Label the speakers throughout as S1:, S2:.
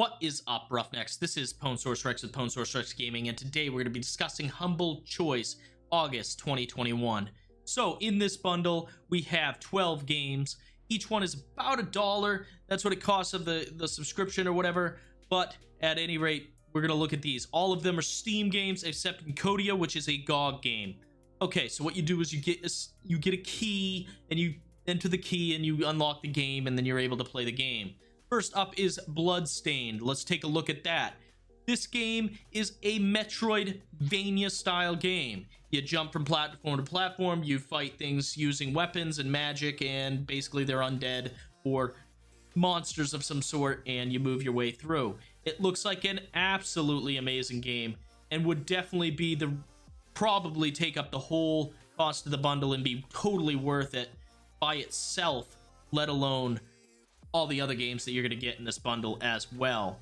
S1: What is up, Roughnecks? This is Pwn Source Rex with Pwn Source Rex Gaming, and today we're going to be discussing Humble Choice August 2021. So, in this bundle, we have 12 games. Each one is about $1. That's what it costs of the subscription or whatever. But at any rate, we're going to look at these. All of them are Steam games, except in Kodia, which is a GOG game. Okay, so what you do is you get a key, and you enter the key, and you unlock the game, and then you're able to play the game. First up is Bloodstained. Let's take a look at that. This game is a Metroidvania style game. You jump from platform to platform, you fight things using weapons and magic, and basically they're undead or monsters of some sort, and you move your way through. It looks like an absolutely amazing game and would definitely be probably take up the whole cost of the bundle and be totally worth it by itself, let alone all the other games that you're going to get in this bundle as well.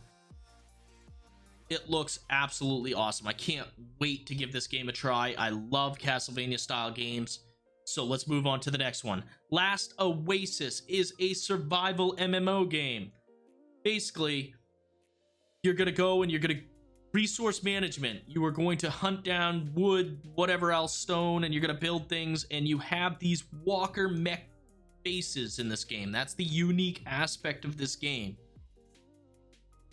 S1: It looks absolutely awesome. I can't wait to give this game a try. I love Castlevania style games. So let's move on to the next one. Last Oasis is a survival MMO game. Basically, you're going to go and you're going to resource management. You are going to hunt down wood, whatever else, stone, and you're going to build things, and you have these walker mech bases in this game. That's the unique aspect of this game.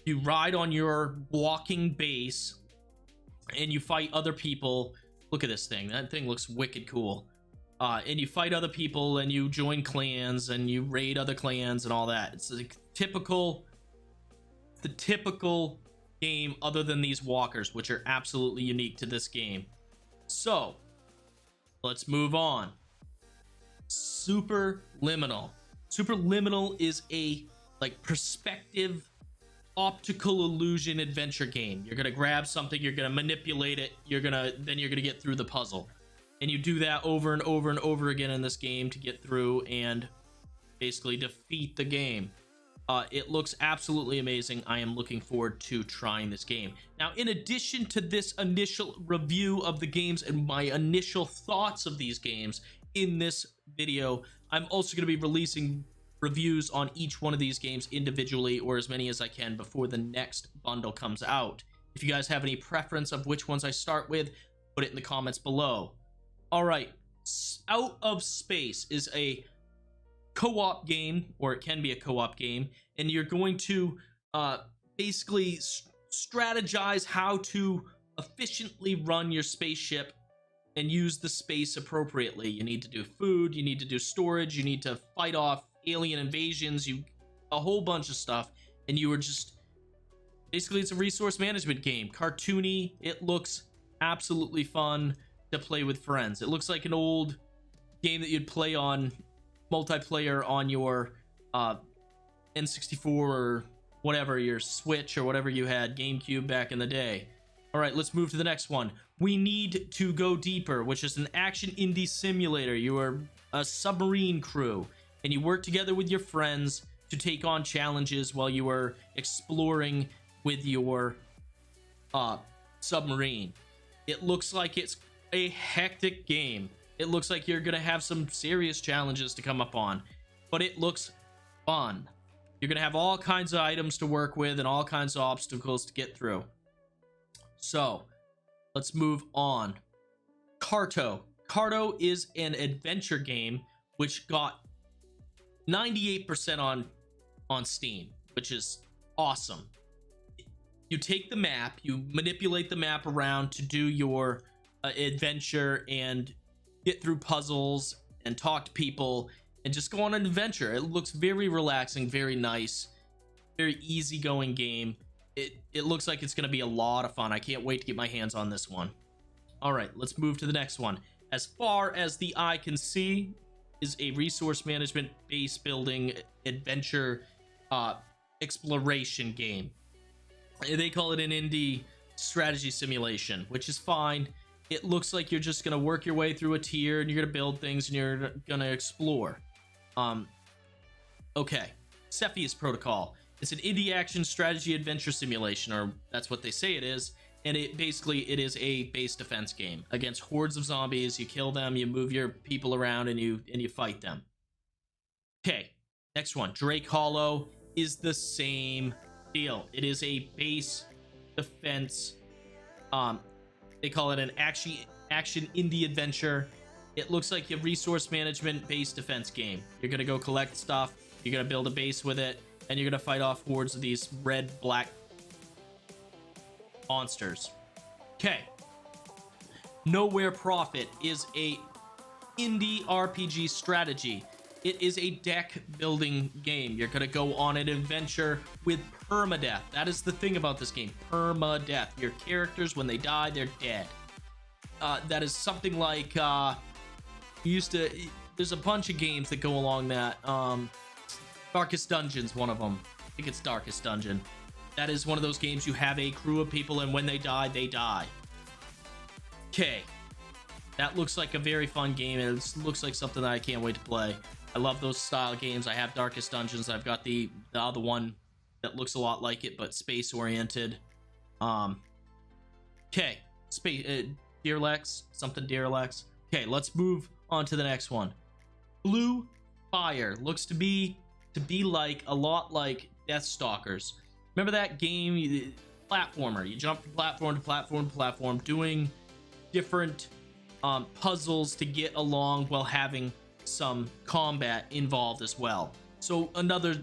S1: You ride on your walking base and you fight other people. Look at this thing. That thing looks wicked cool. And you fight other people and you join clans and you raid other clans and all that. It's like the typical game other than these walkers, which are absolutely unique to this game. So let's move on. Superliminal. Superliminal is a perspective optical illusion adventure game. You're gonna grab something, you're gonna manipulate it, then you're gonna get through the puzzle, and you do that over and over and over again in this game to get through and basically defeat the game. It looks absolutely amazing. I am looking forward to trying this game. Now, in addition to this initial review of the games and my initial thoughts of these games in this video, I'm also going to be releasing reviews on each one of these games individually, or as many as I can before the next bundle comes out. If you guys have any preference of which ones I start with, put it in the comments below. All right, Out of Space is a co-op game, or it can be a co-op game, and you're going to basically strategize how to efficiently run your spaceship and use the space appropriately. You need to do food, you need to do storage, you need to fight off alien invasions, a whole bunch of stuff, and you are just basically, it's a resource management game. Cartoony. It looks absolutely fun to play with friends. It looks like an old game that you'd play on multiplayer on your N64 or whatever, your Switch or whatever you had, GameCube back in the day. All right, let's move to the next one. We Need to Go Deeper, which is an action indie simulator. You are a submarine crew, and you work together with your friends to take on challenges while you are exploring with your submarine. It looks like it's a hectic game. It looks like you're gonna have some serious challenges to come up on, but it looks fun. You're gonna have all kinds of items to work with and all kinds of obstacles to get through. So let's move on. Cardo. Cardo is an adventure game which got 98% on Steam, which is awesome. You take the map, you manipulate the map around to do your adventure and get through puzzles and talk to people and just go on an adventure. It looks very relaxing, very nice, very easygoing game. It looks like it's going to be a lot of fun. I can't wait to get my hands on this one. All right, let's move to the next one. As Far as the Eye Can See is a resource management, base building, adventure, exploration game. They call it an indie strategy simulation, which is fine. It looks like you're just going to work your way through a tier and you're going to build things and you're going to explore. Okay, Cepheus Protocol. It's an indie action strategy adventure simulation, or that's what they say it is. And it is a base defense game against hordes of zombies. You kill them, you move your people around, and you fight them. Okay, next one. Drake Hollow is the same deal. It is a base defense. They call it an action indie adventure. It looks like a resource management base defense game. You're gonna go collect stuff. You're gonna build a base with it, and you're gonna fight off hordes of these red-black monsters. Okay. Nowhere Profit is a indie RPG strategy. It is a deck building game. You're gonna go on an adventure with permadeath. That is the thing about this game, permadeath. Your characters, when they die, they're dead. That is something like there's a bunch of games that go along that. Darkest Dungeon's one of them. I think it's Darkest Dungeon. That is one of those games you have a crew of people, and when they die, they die. Okay. That looks like a very fun game, and it looks like something that I can't wait to play. I love those style games. I have Darkest Dungeons. I've got the other one that looks a lot like it, but space oriented. Okay. Deerlex, something Deerlex. Okay, let's move on to the next one. Blue Fire looks to be like a lot like Deathstalkers. Remember that game, platformer? You jump from platform to platform to platform, doing different puzzles to get along while having some combat involved as well. So another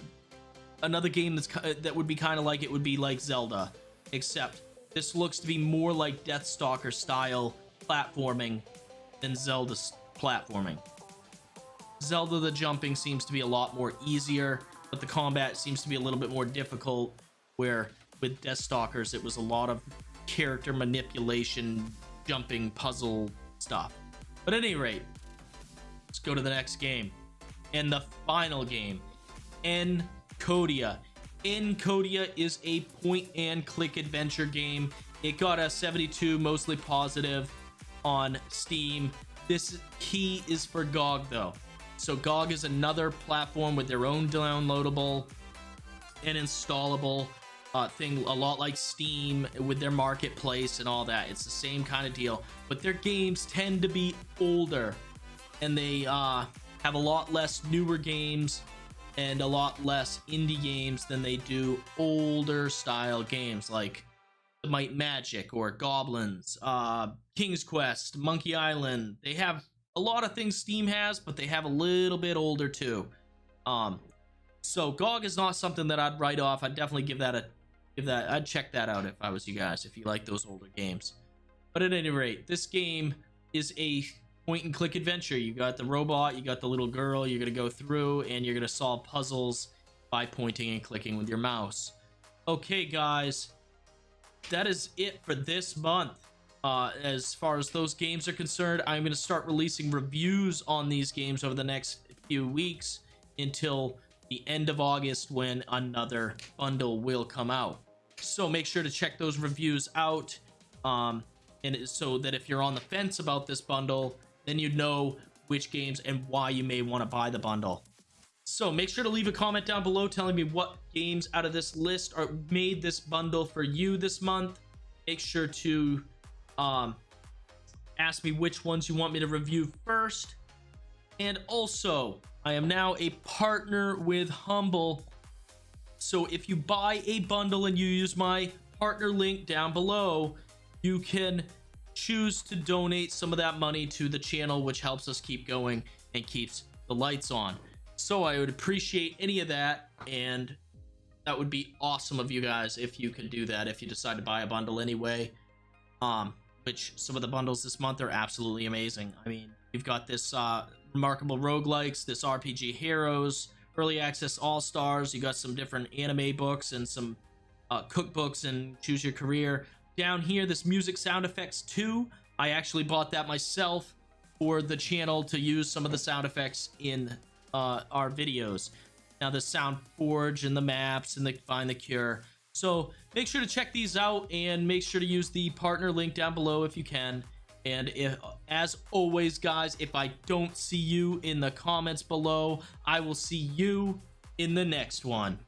S1: game that would be kind of like it would be like Zelda, except this looks to be more like Deathstalker style platforming than Zelda's platforming. Zelda, the jumping seems to be a lot more easier, but the combat seems to be a little bit more difficult, where with Deathstalkers it was a lot of character manipulation, jumping, puzzle stuff. But at any rate, let's go to the next game. And the final game, Kodia. Kodia is a point and click adventure game. It got a 72, mostly positive on Steam. This key is for GOG though. So GOG is another platform with their own downloadable and installable thing, a lot like Steam with their marketplace and all that. It's the same kind of deal, but their games tend to be older, and they have a lot less newer games and a lot less indie games than they do older style games like Might Magic or Goblins, King's Quest, Monkey Island. They have a lot of things Steam has, but they have a little bit older too. So GOG is not something that I'd write off. I'd definitely I'd check that out if I was you guys, if you like those older games. But at any rate, this game is a point and click adventure. You got the robot, you got the little girl, you're gonna go through and you're gonna solve puzzles by pointing and clicking with your mouse. Okay guys, that is it for this month. As far as those games are concerned, I'm gonna start releasing reviews on these games over the next few weeks until the end of August, when another bundle will come out. So make sure to check those reviews out, and so that if you're on the fence about this bundle, then you know which games and why you may want to buy the bundle. So make sure to leave a comment down below telling me what games out of this list are made this bundle for you this month. Make sure to ask me which ones you want me to review first. And also, I am now a partner with Humble. So if you buy a bundle and you use my partner link down below, you can choose to donate some of that money to the channel, which helps us keep going and keeps the lights on. So I would appreciate any of that, and that would be awesome of you guys if you could do that, if you decide to buy a bundle anyway. Which some of the bundles this month are absolutely amazing. I mean, you've got this Remarkable Roguelikes, this RPG Heroes, Early Access All-Stars, you got some different anime books and some cookbooks and Choose Your Career. Down here, this Music Sound Effects 2, I actually bought that myself for the channel to use some of the sound effects in our videos. Now the Sound Forge and the maps and the Find the Cure. So make sure to check these out, and make sure to use the partner link down below if you can. And as always guys, if I don't see you in the comments below, I will see you in the next one.